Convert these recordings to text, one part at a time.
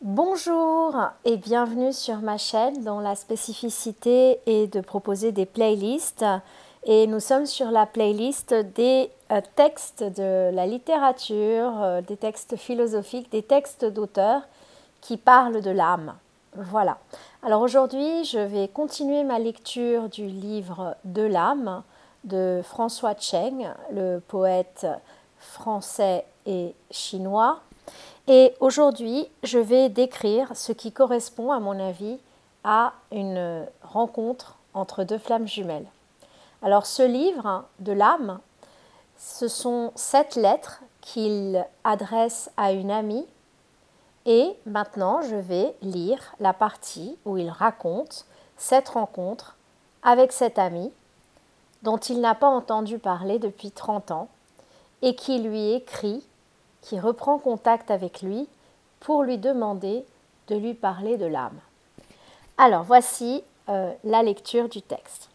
Bonjour et bienvenue sur ma chaîne dont la spécificité est de proposer des playlists et nous sommes sur la playlist des textes de la littérature, des textes philosophiques, des textes d'auteurs qui parlent de l'âme. Voilà. Alors aujourd'hui, je vais continuer ma lecture du livre De l'âme de François Cheng, le poète français et chinois. Et aujourd'hui, je vais décrire ce qui correspond, à mon avis, à une rencontre entre deux flammes jumelles. Alors, ce livre de l'âme, ce sont 7 lettres qu'il adresse à une amie. Et maintenant, je vais lire la partie où il raconte cette rencontre avec cette amie dont il n'a pas entendu parler depuis 30 ans et qui lui écrit, qui reprend contact avec lui pour lui demander de lui parler de l'âme. Alors, voici la lecture du texte.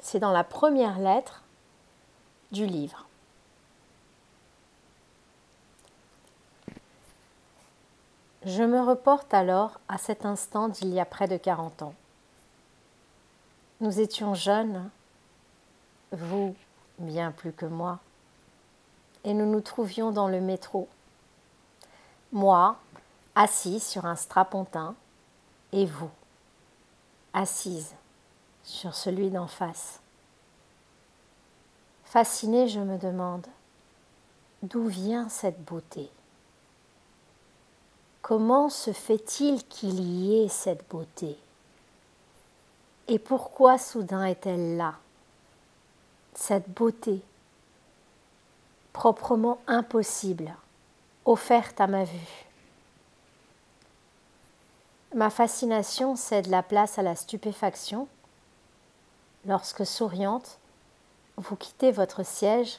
C'est dans la première lettre du livre. Je me reporte alors à cet instant d'il y a près de 40 ans. Nous étions jeunes, vous bien plus que moi, et nous nous trouvions dans le métro. Moi, assis sur un strapontin, et vous, assise sur celui d'en face. Fascinée, je me demande, d'où vient cette beauté? Comment se fait-il qu'il y ait cette beauté? Et pourquoi soudain est-elle là? Cette beauté, proprement impossible, offerte à ma vue. Ma fascination cède la place à la stupéfaction lorsque, souriante, vous quittez votre siège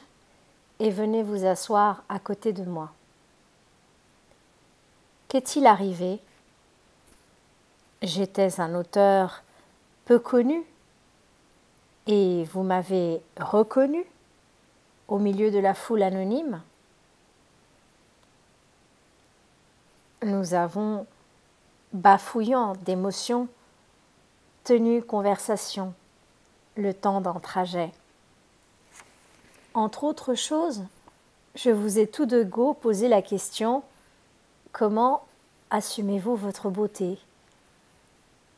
et venez vous asseoir à côté de moi. Qu'est-il arrivé? J'étais un auteur peu connu et vous m'avez reconnu au milieu de la foule anonyme. Nous avons, bafouillant d'émotion, tenu conversation le temps d'un trajet. Entre autres choses, je vous ai tout de go posé la question: comment assumez-vous votre beauté?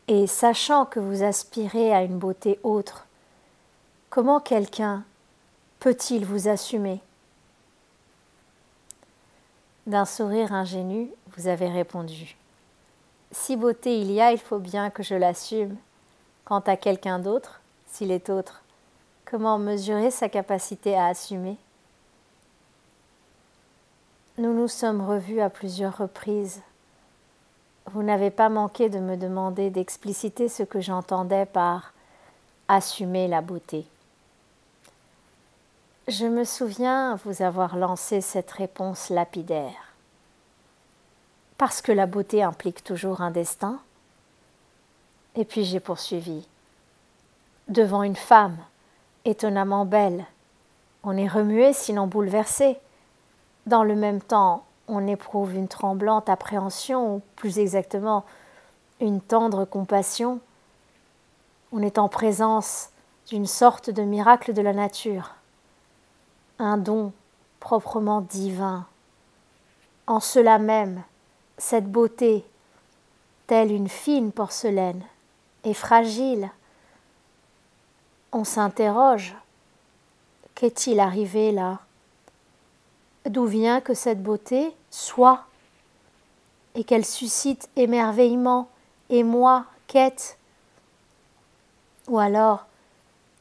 Et sachant que vous aspirez à une beauté autre, comment quelqu'un peut-il vous assumer? D'un sourire ingénu, vous avez répondu: si beauté il y a, il faut bien que je l'assume. Quant à quelqu'un d'autre, s'il est autre, comment mesurer sa capacité à assumer? Nous nous sommes revus à plusieurs reprises. Vous n'avez pas manqué de me demander d'expliciter ce que j'entendais par assumer la beauté. Je me souviens vous avoir lancé cette réponse lapidaire. Parce que la beauté implique toujours un destin. Et puis j'ai poursuivi. Devant une femme, étonnamment belle, on est remué sinon bouleversé. Dans le même temps, on éprouve une tremblante appréhension, ou plus exactement, une tendre compassion. On est en présence d'une sorte de miracle de la nature, un don proprement divin. En cela même, cette beauté, telle une fine porcelaine, est fragile. On s'interroge, qu'est-il arrivé là? D'où vient que cette beauté soit et qu'elle suscite émerveillement, émoi, quête? Ou alors,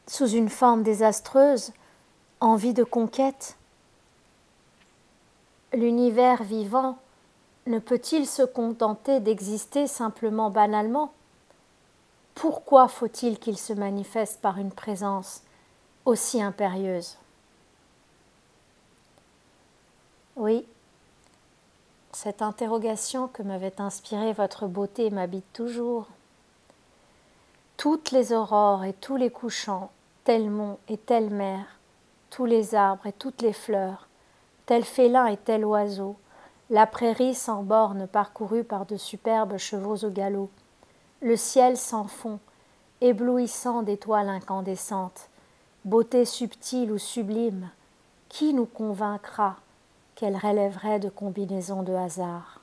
sous une forme désastreuse, envie de conquête? L'univers vivant ne peut-il se contenter d'exister simplement banalement? Pourquoi faut-il qu'il se manifeste par une présence aussi impérieuse? Oui, cette interrogation que m'avait inspirée votre beauté m'habite toujours. Toutes les aurores et tous les couchants, tel mont et telle mer, tous les arbres et toutes les fleurs, tel félin et tel oiseau, la prairie sans bornes parcourue par de superbes chevaux au galop, le ciel sans fond, éblouissant d'étoiles incandescentes, beauté subtile ou sublime, qui nous convaincra qu'elle relèverait de combinaisons de hasard?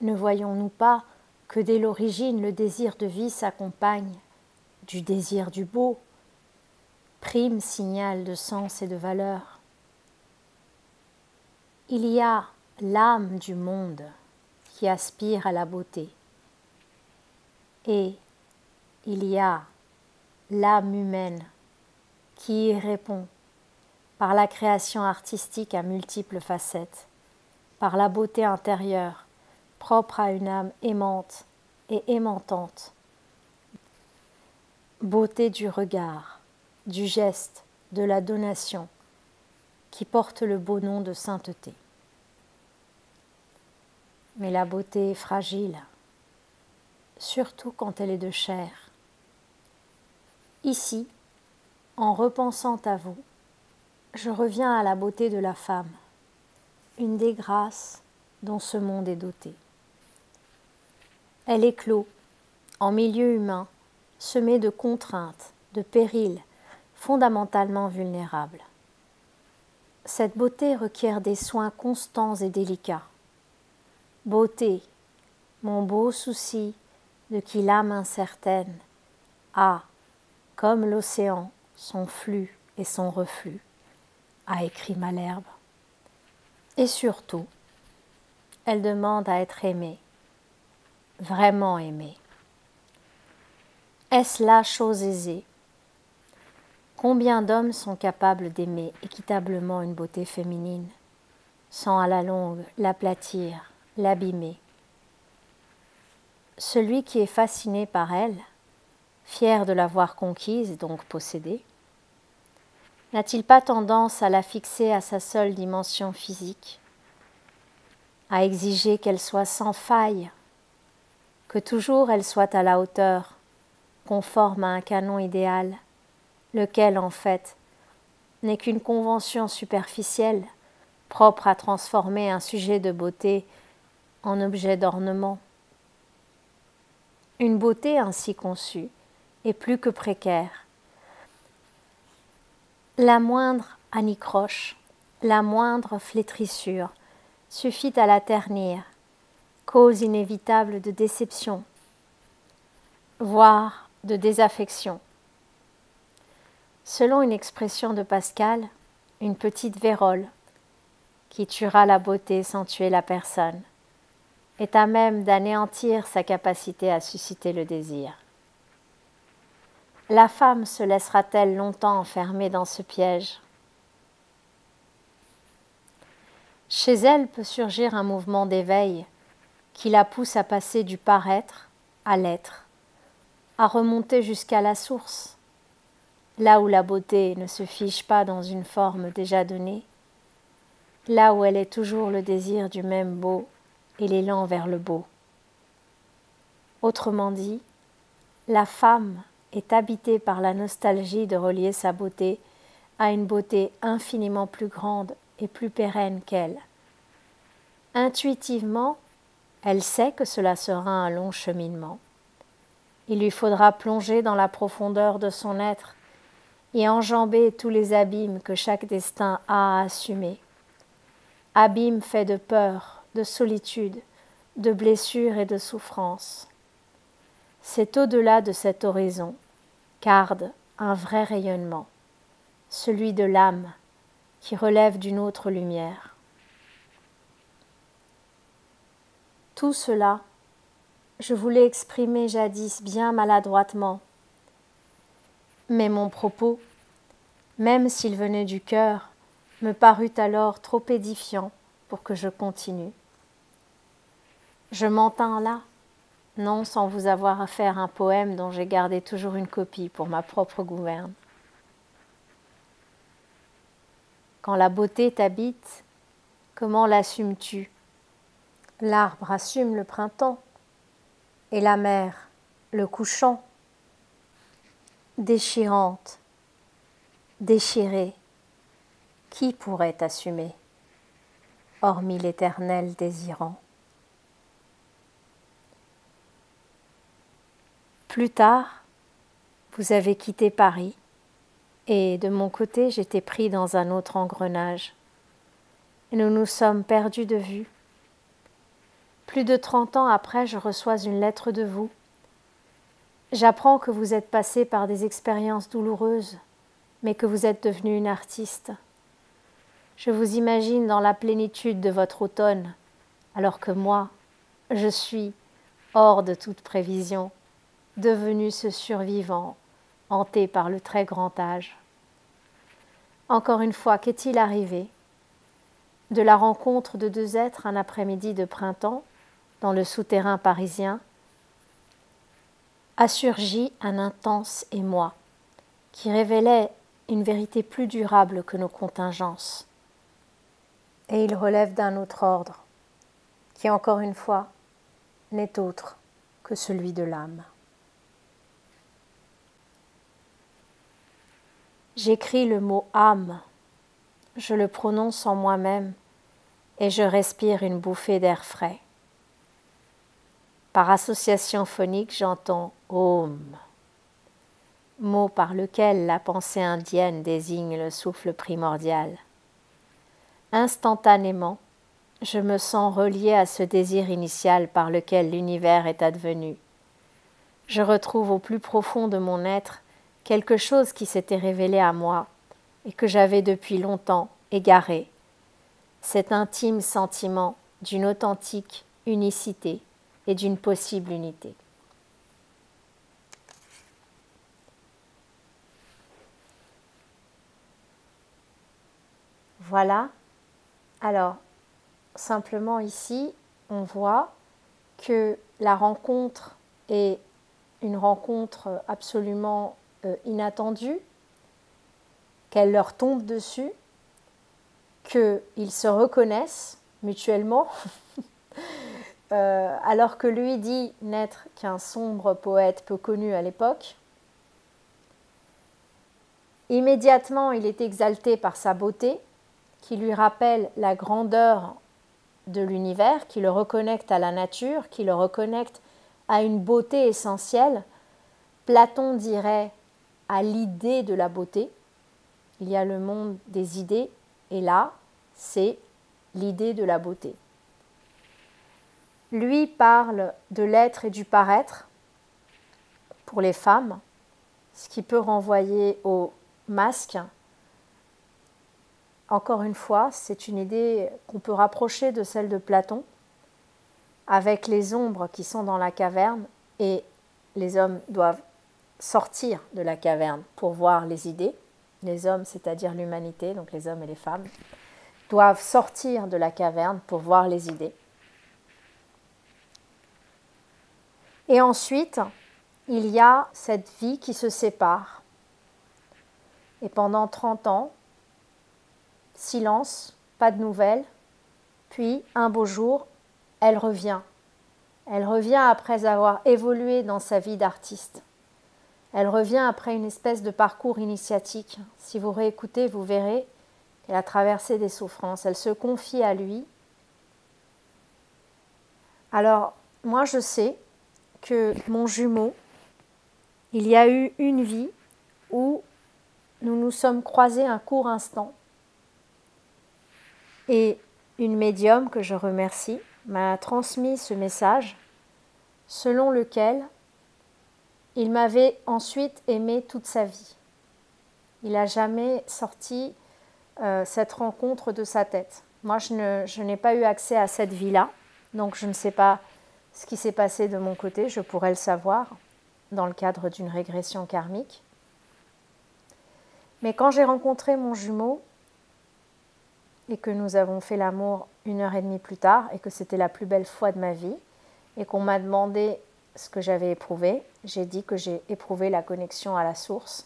Ne voyons-nous pas que dès l'origine le désir de vie s'accompagne du désir du beau, prime signal de sens et de valeur? Il y a l'âme du monde qui aspire à la beauté, et il y a l'âme humaine qui y répond par la création artistique à multiples facettes, par la beauté intérieure propre à une âme aimante et aimantante, beauté du regard, du geste, de la donation, qui porte le beau nom de sainteté. Mais la beauté est fragile, surtout quand elle est de chair. Ici, en repensant à vous, je reviens à la beauté de la femme, une des grâces dont ce monde est doté. Elle éclot en milieu humain, semé de contraintes, de périls, fondamentalement vulnérables. Cette beauté requiert des soins constants et délicats. Beauté, mon beau souci de qui l'âme incertaine a, comme l'océan, son flux et son reflux, a écrit Malherbe. Et surtout, elle demande à être aimée, vraiment aimée. Est-ce là chose aisée? Combien d'hommes sont capables d'aimer équitablement une beauté féminine, sans à la longue l'aplatir, l'abîmer? Celui qui est fasciné par elle, fier de l'avoir conquise et donc possédée, n'a-t-il pas tendance à la fixer à sa seule dimension physique, à exiger qu'elle soit sans faille, que toujours elle soit à la hauteur, conforme à un canon idéal, lequel en fait n'est qu'une convention superficielle, propre à transformer un sujet de beauté en objet d'ornement? Une beauté ainsi conçue est plus que précaire. La moindre anicroche, la moindre flétrissure suffit à la ternir, cause inévitable de déception, voire de désaffection. Selon une expression de Pascal, une petite vérole, qui tuera la beauté sans tuer la personne, est à même d'anéantir sa capacité à susciter le désir. La femme se laissera-t-elle longtemps enfermer dans ce piège? Chez elle peut surgir un mouvement d'éveil qui la pousse à passer du paraître à l'être, à remonter jusqu'à la source, là où la beauté ne se fige pas dans une forme déjà donnée, là où elle est toujours le désir du même beau et l'élan vers le beau. Autrement dit, la femme est habitée par la nostalgie de relier sa beauté à une beauté infiniment plus grande et plus pérenne qu'elle. Intuitivement, elle sait que cela sera un long cheminement. Il lui faudra plonger dans la profondeur de son être et enjamber tous les abîmes que chaque destin a à assumer. Abîmes faits de peur, de solitude, de blessures et de souffrances. C'est au-delà de cet horizon qu'arde un vrai rayonnement, celui de l'âme qui relève d'une autre lumière. Tout cela, je voulais exprimer jadis bien maladroitement, mais mon propos, même s'il venait du cœur, me parut alors trop édifiant pour que je continue. Je m'en tins là, non sans vous avoir à faire un poème dont j'ai gardé toujours une copie pour ma propre gouverne. Quand la beauté t'habite, comment l'assumes-tu? L'arbre assume le printemps, et la mer, le couchant. Déchirante, déchirée, qui pourrait t'assumer? hormis l'Éternel désirant. Plus tard, vous avez quitté Paris, et de mon côté, j'étais pris dans un autre engrenage. Et nous nous sommes perdus de vue. Plus de 30 ans après, je reçois une lettre de vous. J'apprends que vous êtes passé par des expériences douloureuses, mais que vous êtes devenu une artiste. Je vous imagine dans la plénitude de votre automne, alors que moi, je suis, hors de toute prévision, devenu ce survivant, hanté par le très grand âge. Encore une fois, qu'est-il arrivé? De la rencontre de deux êtres un après-midi de printemps, dans le souterrain parisien, a surgi un intense émoi qui révélait une vérité plus durable que nos contingences. Et il relève d'un autre ordre, qui encore une fois n'est autre que celui de l'âme. J'écris le mot âme, je le prononce en moi-même et je respire une bouffée d'air frais. Par association phonique, j'entends Om, mot par lequel la pensée indienne désigne le souffle primordial. Instantanément, je me sens relié à ce désir initial par lequel l'univers est advenu. Je retrouve au plus profond de mon être quelque chose qui s'était révélé à moi et que j'avais depuis longtemps égaré, cet intime sentiment d'une authentique unicité et d'une possible unité. Voilà. Alors, simplement ici, on voit que la rencontre est une rencontre absolument inattendue, qu'elle leur tombe dessus, qu'ils se reconnaissent mutuellement, alors que lui dit n'être qu'un sombre poète peu connu à l'époque. Immédiatement, il est exalté par sa beauté, qui lui rappelle la grandeur de l'univers, qui le reconnecte à la nature, qui le reconnecte à une beauté essentielle. Platon dirait à l'idée de la beauté. Il y a le monde des idées, et là, c'est l'idée de la beauté. Lui parle de l'être et du paraître pour les femmes, ce qui peut renvoyer au masque. Encore une fois, c'est une idée qu'on peut rapprocher de celle de Platon, avec les ombres qui sont dans la caverne, et les hommes doivent sortir de la caverne pour voir les idées. Les hommes, c'est-à-dire l'humanité, donc les hommes et les femmes, doivent sortir de la caverne pour voir les idées. Et ensuite, il y a cette vie qui se sépare. Et pendant 30 ans, silence, pas de nouvelles. Puis, un beau jour, elle revient. Elle revient après avoir évolué dans sa vie d'artiste. Elle revient après une espèce de parcours initiatique. Si vous réécoutez, vous verrez qu'elle a traversé des souffrances. Elle se confie à lui. Alors, moi, je sais que mon jumeau, il y a eu une vie où nous nous sommes croisés un court instant. Et une médium que je remercie m'a transmis ce message selon lequel il m'avait ensuite aimé toute sa vie. Il n'a jamais sorti cette rencontre de sa tête. Moi, je n'ai pas eu accès à cette vie-là, donc je ne sais pas ce qui s'est passé de mon côté. Je pourrais le savoir dans le cadre d'une régression karmique. Mais quand j'ai rencontré mon jumeau et que nous avons fait l'amour 1h30 plus tard et que c'était la plus belle fois de ma vie et qu'on m'a demandé ce que j'avais éprouvé, j'ai dit que j'ai éprouvé la connexion à la source.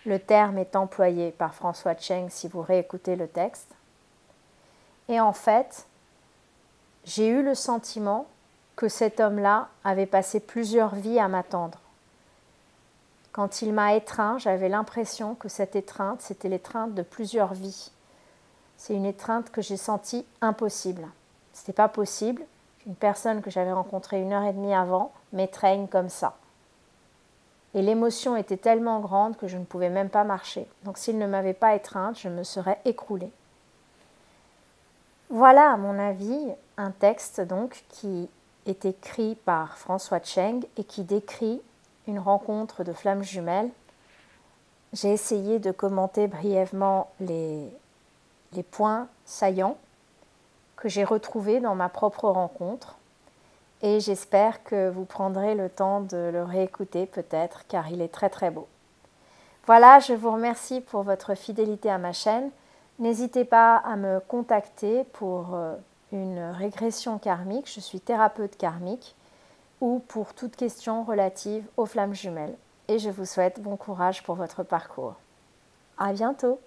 Le terme est employé par François Cheng si vous réécoutez le texte. Et en fait, j'ai eu le sentiment que cet homme-là avait passé plusieurs vies à m'attendre. Quand il m'a étreint, j'avais l'impression que cette étreinte, c'était l'étreinte de plusieurs vies. C'est une étreinte que j'ai sentie impossible. Ce n'était pas possible qu'une personne que j'avais rencontrée 1 heure et demie avant m'étreigne comme ça. Et l'émotion était tellement grande que je ne pouvais même pas marcher. Donc s'il ne m'avait pas étreinte, je me serais écroulée. Voilà, à mon avis, un texte donc qui est écrit par François Cheng et qui décrit une rencontre de flammes jumelles. J'ai essayé de commenter brièvement les points saillants que j'ai retrouvés dans ma propre rencontre et j'espère que vous prendrez le temps de le réécouter peut-être car il est très très beau. Voilà, je vous remercie pour votre fidélité à ma chaîne. N'hésitez pas à me contacter pour une régression karmique, je suis thérapeute karmique, ou pour toute question relative aux flammes jumelles. Et je vous souhaite bon courage pour votre parcours. À bientôt!